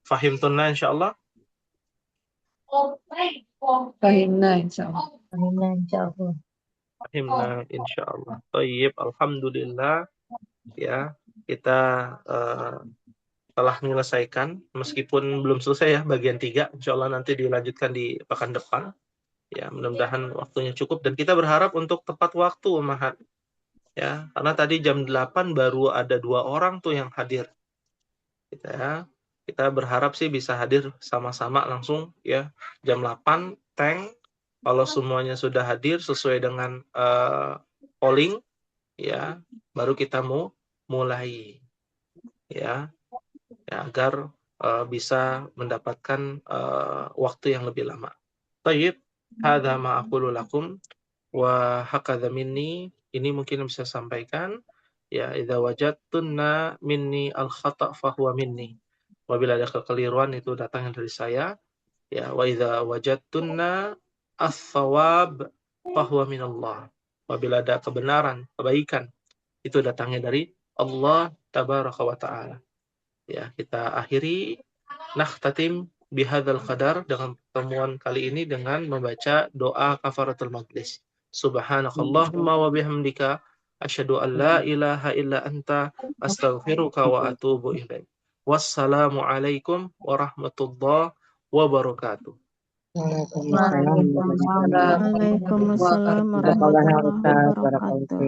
Fahimtunna insyaallah? Fahimna insyaallah. Fahimna insyaallah. Thayyib, alhamdulillah. Ya, kita telah menyelesaikan meskipun belum selesai ya bagian 3. Insyaallah nanti dilanjutkan di pekan depan. Ya, mudah-mudahan waktunya cukup dan kita berharap untuk tepat waktu Ummahat. Ya, karena tadi jam 8 baru ada 2 orang tuh yang hadir. Kita berharap sih bisa hadir sama-sama langsung ya jam 8 tank kalau semuanya sudah hadir sesuai dengan polling ya baru kita mau mulai ya agar bisa mendapatkan waktu yang lebih lama. Thayyib, hadza ma aqulu lakum wa hakadha minni, ini mungkin bisa sampaikan ya, idza wajadtunna minni al-khata' fa huwa minni. Apabila ada kekeliruan itu datangnya dari saya. Ya, wa idza wajadtunna as-shawab fa huwa minallah. Apabila ada kebenaran, kebaikan itu datangnya dari Allah tabaraka wa taala. Ya, kita akhiri nakhtatim bihadzal qadar dengan pertemuan kali ini dengan membaca doa kafaratul majlis. Subhanakallahumma wa bihamdika asyhadu an la ilaha illa anta astaghfiruka wa atubu ilaik. Wassalamu alaikum warahmatullahi wabarakatuh. Waalaikumsalam warahmatullahi wabarakatuh.